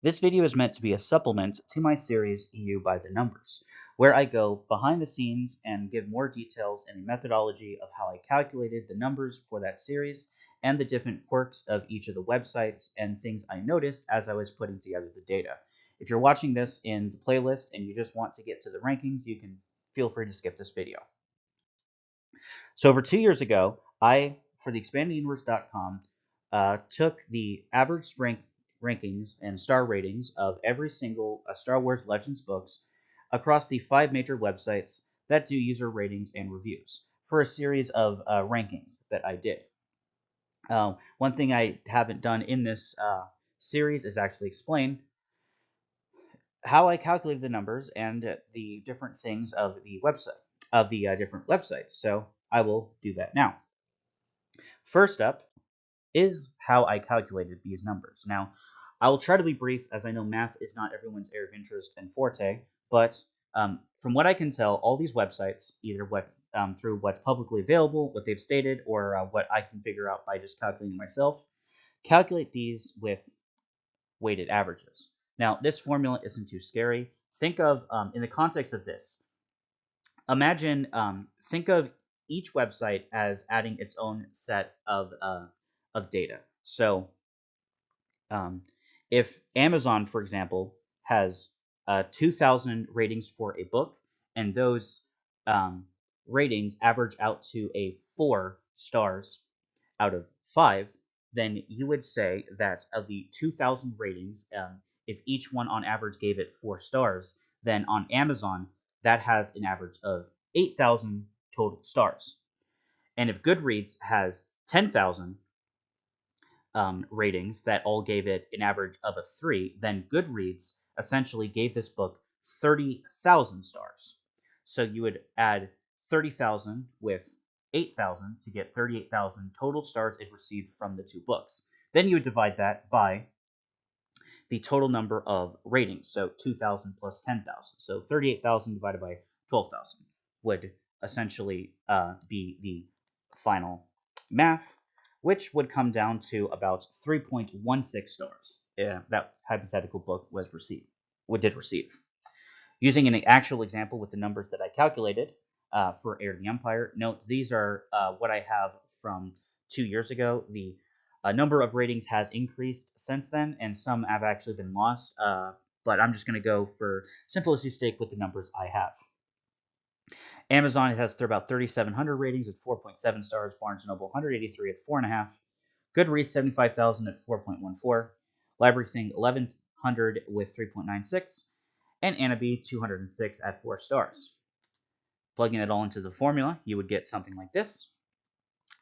This video is meant to be a supplement to my series EU by the Numbers, where I go behind the scenes and give more details in the methodology of how I calculated the numbers for that series and the different quirks of each of the websites and things I noticed as I was putting together the data. If you're watching this in the playlist and you just want to get to the rankings, you can feel free to skip this video. So over 2 years ago, I, for the expandeduniverse.com, took the average rankings and star ratings of every single Star Wars Legends books across the 5 major websites that do user ratings and reviews for a series of rankings that I did. One thing I haven't done in this series is actually explain how I calculated the numbers and the different things of the different websites. So I will do that now. First up is how I calculated these numbers. Now, I will try to be brief, as I know math is not everyone's area of interest and forte, but from what I can tell, all these websites, either through what's publicly available, what they've stated, or what I can figure out by just calculating myself, calculate these with weighted averages. Now, this formula isn't too scary. Think of, in the context of this, think of each website as adding its own set of data. So if Amazon, for example, has 2,000 ratings for a book, and those ratings average out to a 4 stars out of 5, then you would say that of the 2,000 ratings, if each one on average gave it 4 stars, then on Amazon, that has an average of 8,000 total stars. And if Goodreads has 10,000 ratings that all gave it an average of a 3, then Goodreads essentially gave this book 30,000 stars. So you would add 30,000 with 8,000 to get 38,000 total stars it received from the two books. Then you would divide that by the total number of ratings, so 2,000 plus 10,000. So 38,000 divided by 12,000 would essentially be the final math, which would come down to about 3.16 stars. That hypothetical book did receive. Using an actual example with the numbers that I calculated for Heir to the Empire, note these are what I have from 2 years ago. The number of ratings has increased since then, and some have actually been lost, but I'm just going to go for simplicity's sake with the numbers I have. Amazon has about 3,700 ratings at 4.7 stars, Barnes & Noble 183 at 4.5, Goodreads 75,000 at 4.14, LibraryThing 1,100 with 3.96, and Annabee 206 at 4 stars. Plugging it all into the formula, you would get something like this.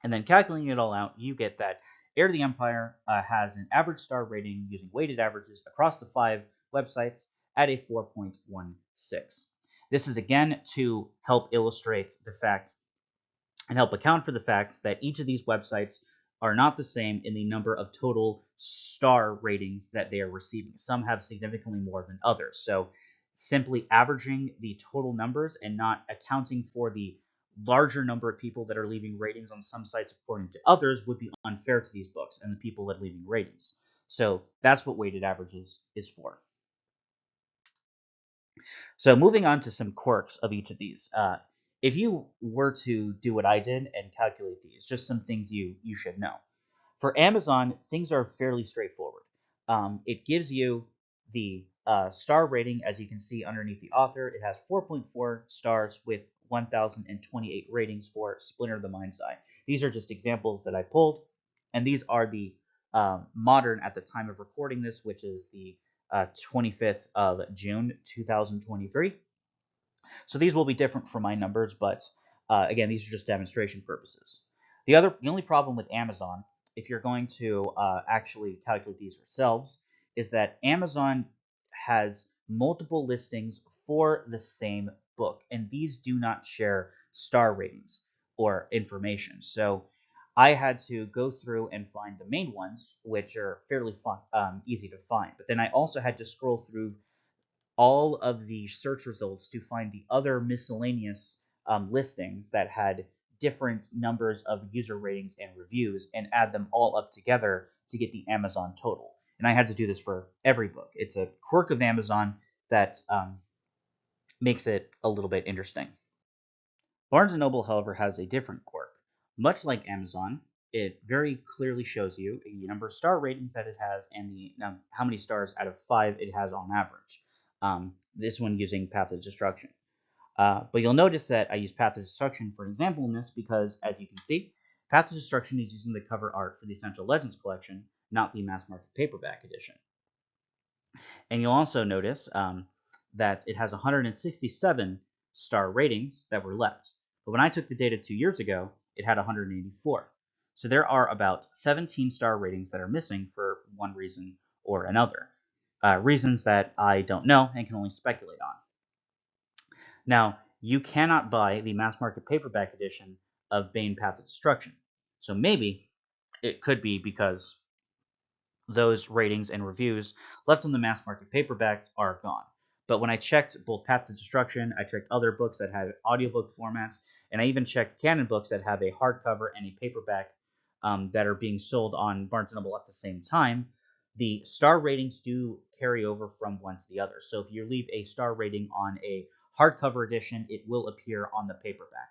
And then calculating it all out, you get that Heir to the Empire has an average star rating using weighted averages across the 5 websites at a 4.16. This is again to help illustrate the fact and help account for the fact that each of these websites are not the same in the number of total star ratings that they are receiving. Some have significantly more than others. So simply averaging the total numbers and not accounting for the larger number of people that are leaving ratings on some sites according to others would be unfair to these books and the people that are leaving ratings. So that's what weighted averages is for. So moving on to some quirks of each of these. If you were to do what I did and calculate these, just some things you should know. For Amazon, things are fairly straightforward. It gives you the star rating, as you can see underneath the author. It has 4.4 stars with 1,028 ratings for Splinter of the Mind's Eye. These are just examples that I pulled, and these are the modern at the time of recording this, which is the 25th of June, 2023. So these will be different from my numbers, but again, these are just demonstration purposes. The only problem with Amazon, if you're going to actually calculate these yourselves, is that Amazon has multiple listings for the same book, and these do not share star ratings or information. So I had to go through and find the main ones, which are fairly easy to find. But then I also had to scroll through all of the search results to find the other miscellaneous listings that had different numbers of user ratings and reviews and add them all up together to get the Amazon total. and I had to do this for every book. It's a quirk of Amazon that makes it a little bit interesting. Barnes& Noble, however, has a different quirk. Much like Amazon, it very clearly shows you the number of star ratings that it has and the how many stars out of 5 it has on average. This one using Path of Destruction. But you'll notice that I use Path of Destruction for an example in this because, as you can see, Path of Destruction is using the cover art for the Essential Legends collection, not the mass market paperback edition. And you'll also notice that it has 167 star ratings that were left. But when I took the data 2 years ago, it had 184. So there are about 17 star ratings that are missing for one reason or another. Reasons that I don't know and can only speculate on. Now, you cannot buy the mass market paperback edition of Bane Path of Destruction. So maybe it could be because those ratings and reviews left on the mass market paperback are gone. But when I checked both Path to Destruction, I checked other books that had audiobook formats, and I even checked canon books that have a hardcover and a paperback that are being sold on Barnes & Noble at the same time. The star ratings do carry over from one to the other. So if you leave a star rating on a hardcover edition, it will appear on the paperback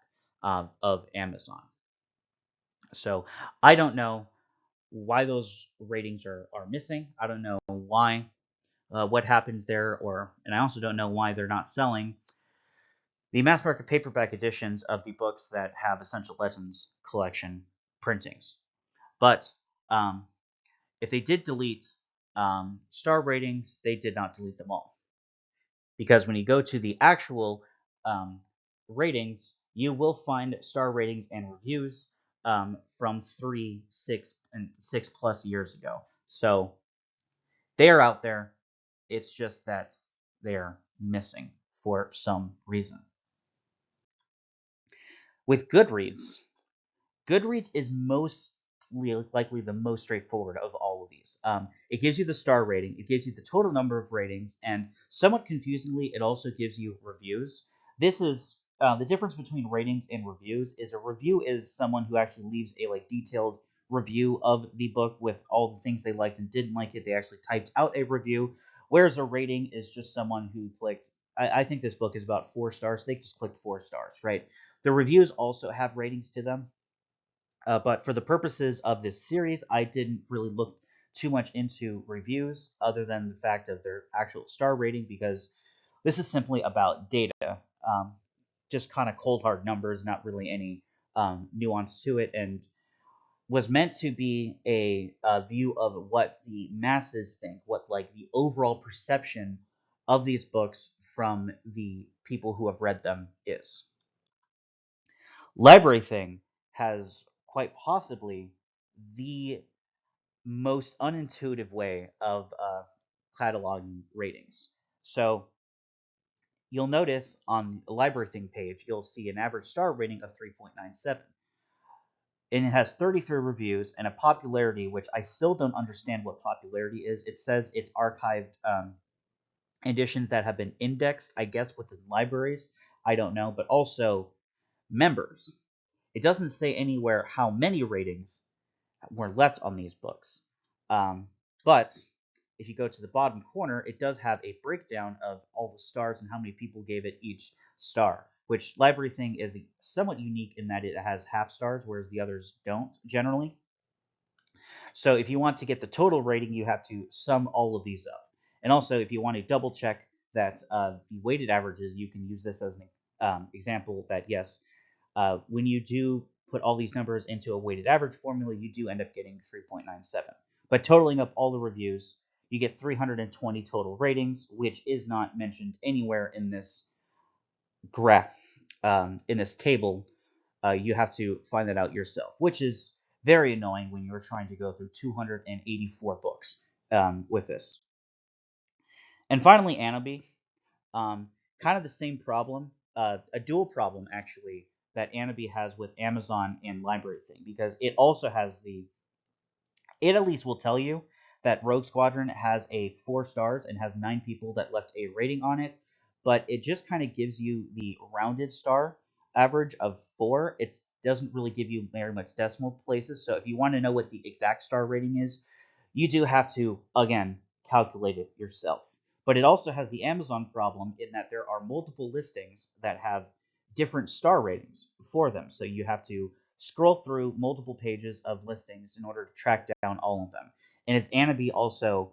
of Amazon. So I don't know why those ratings are missing. I don't know why, what happened there, and I also don't know why they're not selling the mass market paperback editions of the books that have Essential Legends collection printings. But if they did delete star ratings, they did not delete them all. Because when you go to the actual ratings, you will find star ratings and reviews from 3, 6, and 6+ years ago. So they are out there. It's just that they're missing for some reason. With Goodreads is most likely the most straightforward of all of these. It gives you the star rating, it gives you the total number of ratings, and somewhat confusingly, it also gives you reviews. This is the difference between ratings and reviews. Is a review is someone who actually leaves a detailed review of the book with all the things they liked and didn't like it. They actually typed out a review, whereas a rating is just someone who clicked. I think this book is about 4 stars. They just clicked 4 stars, right? The reviews also have ratings to them. But for the purposes of this series, I didn't really look too much into reviews other than the fact of their actual star rating because this is simply about data. Just kind of cold hard numbers, not really any nuance to it, and was meant to be a view of what the masses think, what the overall perception of these books from the people who have read them is. LibraryThing has quite possibly the most unintuitive way of cataloging ratings. So you'll notice on the LibraryThing page, you'll see an average star rating of 3.97. And it has 33 reviews and a popularity, which I still don't understand what popularity is. It says it's archived editions that have been indexed, I guess, within libraries. I don't know, but also members. It doesn't say anywhere how many ratings were left on these books. But if you go to the bottom corner, it does have a breakdown of all the stars and how many people gave it each star, which LibraryThing is somewhat unique in that it has half stars, whereas the others don't generally. So if you want to get the total rating, you have to sum all of these up. And also, if you want to double check that the weighted averages, you can use this as an example that, yes, when you do put all these numbers into a weighted average formula, you do end up getting 3.97. But totaling up all the reviews, you get 320 total ratings, which is not mentioned anywhere in this graph, in this table. You have to find that out yourself, which is very annoying when you're trying to go through 284 books with this. And finally, Anobi. Kind of the same problem, a dual problem actually, that Anobi has with Amazon and LibraryThing, because it also has it at least will tell you that Rogue Squadron has a 4 stars and has 9 people that left a rating on it, but it just kind of gives you the rounded star average of 4. It doesn't really give you very much decimal places, so if you want to know what the exact star rating is, you do have to, again, calculate it yourself. But it also has the Amazon problem in that there are multiple listings that have different star ratings for them. So you have to scroll through multiple pages of listings in order to track down all of them. And as Anabi also,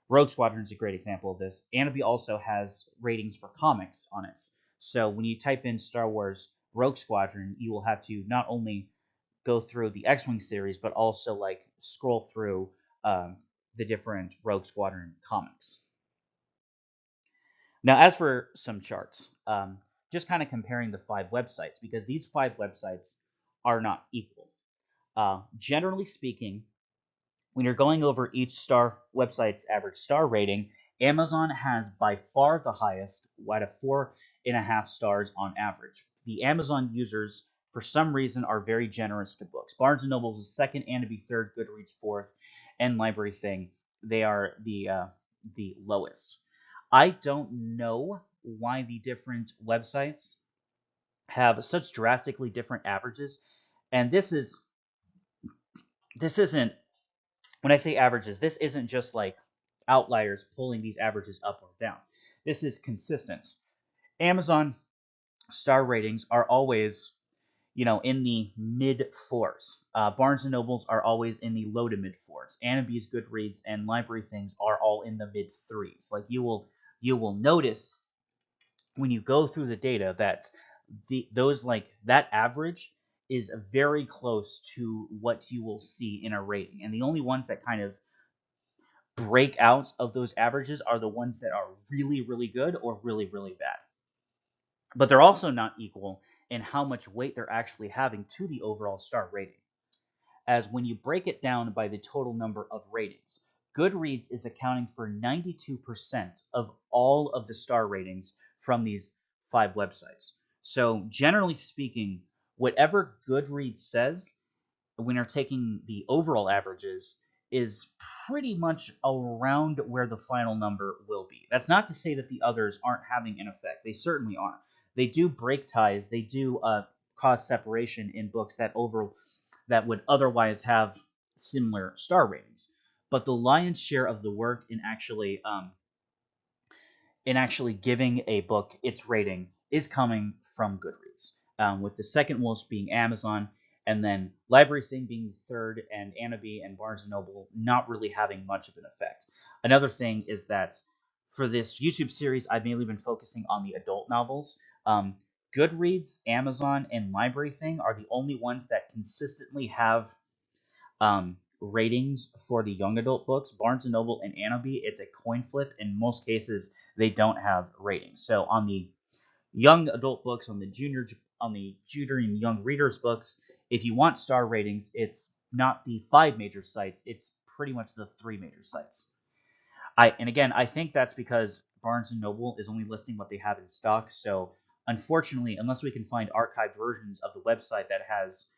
Rogue Squadron is a great example of this. Anabi also has ratings for comics on it. So when you type in Star Wars Rogue Squadron, you will have to not only go through the X-Wing series, but also like scroll through the different Rogue Squadron comics. Now, as for some charts, just kind of comparing the 5 websites, because these 5 websites are not equal. Generally speaking, when you're going over each website's average star rating, Amazon has by far the highest, at a 4.5 stars on average. The Amazon users, for some reason, are very generous to books. Barnes & Noble is second, Anabi third, Goodreads fourth, and LibraryThing, they are the lowest. I don't know why the different websites have such drastically different averages, and this isn't, when I say averages, this isn't just like outliers pulling these averages up or down. This is consistent. Amazon star ratings are always, in the mid fours. Barnes and Nobles are always in the low to mid fours. Anabi's, Goodreads, and LibraryThings are all in the mid threes. Like you will notice when you go through the data that that average is very close to what you will see in a rating, and the only ones that kind of break out of those averages are the ones that are really, really good or really, really bad. But they're also not equal in how much weight they're actually having to the overall star rating. As when you break it down by the total number of ratings, Goodreads is accounting for 92% of all of the star ratings from these 5 websites. So, generally speaking, whatever Goodreads says when you're taking the overall averages is pretty much around where the final number will be. That's not to say that the others aren't having an effect. They certainly are. They do break ties. They do cause separation in books that would otherwise have similar star ratings. But the lion's share of the work in actually giving a book its rating is coming from Goodreads, with the second most being Amazon, and then LibraryThing being third, and Anabi and Barnes & Noble not really having much of an effect. Another thing is that for this YouTube series, I've mainly been focusing on the adult novels. Goodreads, Amazon, and LibraryThing are the only ones that consistently have ratings for the young adult books. Barnes & Noble and Anabi, it's a coin flip. In most cases, they don't have ratings. So on the young adult books, on the junior and young readers books, if you want star ratings, it's not the 5 major sites, it's pretty much the 3 major sites. I think that's because Barnes & Noble is only listing what they have in stock. So unfortunately, unless we can find archived versions of the website that has,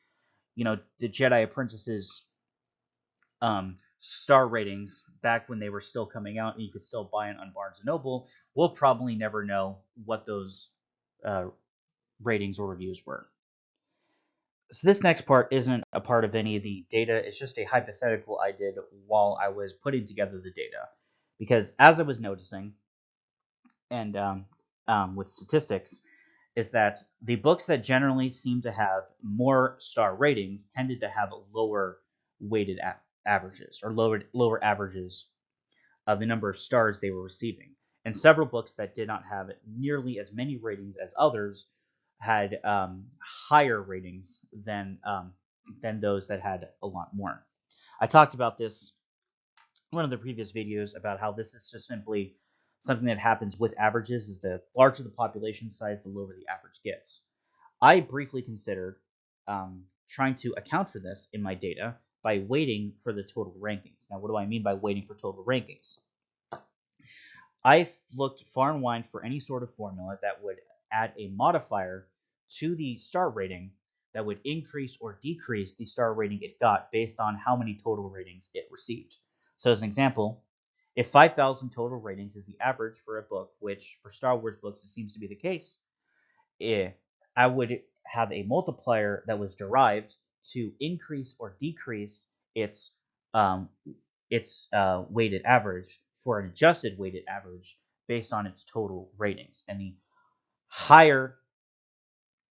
the Jedi Apprentices star ratings back when they were still coming out and you could still buy it on Barnes & Noble, we'll probably never know what those ratings or reviews were. So this next part isn't a part of any of the data. It's just a hypothetical I did while I was putting together the data. Because as I was noticing, and with statistics, is that the books that generally seem to have more star ratings tended to have lower weighted averages, or lower averages of the number of stars they were receiving. And several books that did not have nearly as many ratings as others had higher ratings than those that had a lot more. I talked about this in one of the previous videos about how this is just simply something that happens with averages. Is the larger the population size, the lower the average gets. I briefly considered trying to account for this in my data by waiting for the total rankings. Now, what do I mean by waiting for total rankings? I looked far and wide for any sort of formula that would add a modifier to the star rating that would increase or decrease the star rating it got based on how many total ratings it received. So as an example, if 5,000 total ratings is the average for a book, which for Star Wars books it seems to be the case, I would have a multiplier that was derived to increase or decrease its its weighted average for an adjusted weighted average based on its total ratings, and higher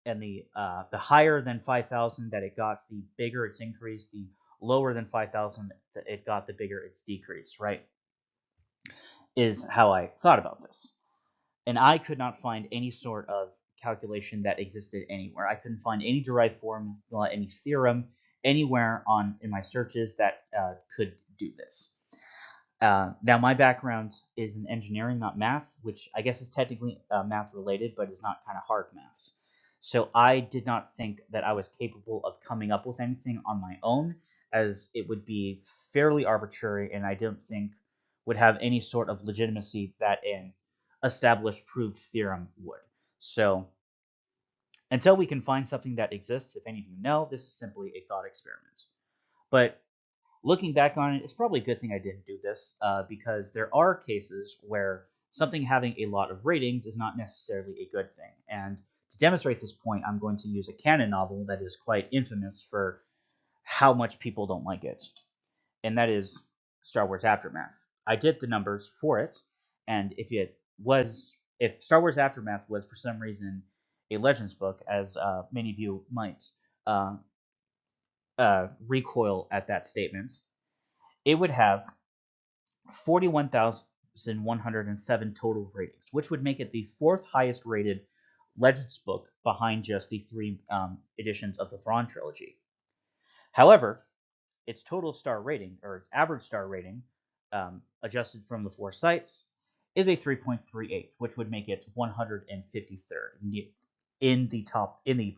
the higher than 5,000 that it got, the bigger its increase. The lower than 5,000 that it got, the bigger its decrease. Right? Is how I thought about this, and I could not find any sort of calculation that existed anywhere. I couldn't find any derived formula, any theorem anywhere in my searches that could do this. Now, my background is in engineering, not math, which I guess is technically math related, but is not kind of hard maths. So I did not think that I was capable of coming up with anything on my own, as it would be fairly arbitrary, and I don't think would have any sort of legitimacy that an established proved theorem would. So until we can find something that exists, if any of you know, this is simply a thought experiment. But looking back on it, it's probably a good thing I didn't do this, because there are cases where something having a lot of ratings is not necessarily a good thing. And to demonstrate this point, I'm going to use a canon novel that is quite infamous for how much people don't like it, and that is Star Wars Aftermath. I did the numbers for it, and if Star Wars Aftermath was for some reason a Legends book, as many of you might uh, recoil at that statement, it would have 41,107 total ratings, which would make it the fourth highest rated Legends book behind just the three editions of the Thrawn trilogy. However, its total star rating, or its average star rating, adjusted from the four sites, is a 3.38, which would make it 153rd in the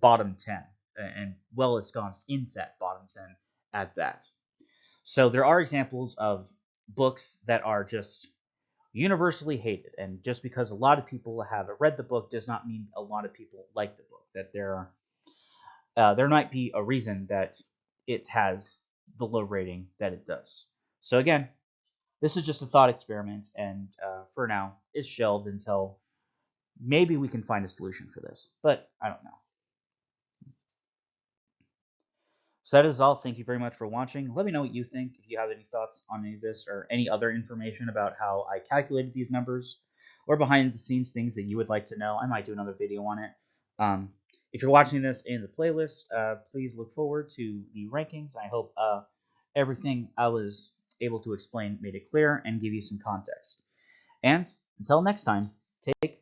bottom 10, and well ensconced into that bottom 10 at that. So there are examples of books that are just universally hated, and just because a lot of people have read the book does not mean a lot of people like the book. That there might be a reason that it has the low rating that it does. So again, this is just a thought experiment, and for now, it's shelved until maybe we can find a solution for this. But I don't know. So that is all. Thank you very much for watching. Let me know what you think. If you have any thoughts on any of this or any other information about how I calculated these numbers, or behind the scenes things that you would like to know, I might do another video on it. If you're watching this in the playlist, please look forward to the rankings. I hope everything I was able to explain made it clear and give you some context. And until next time, take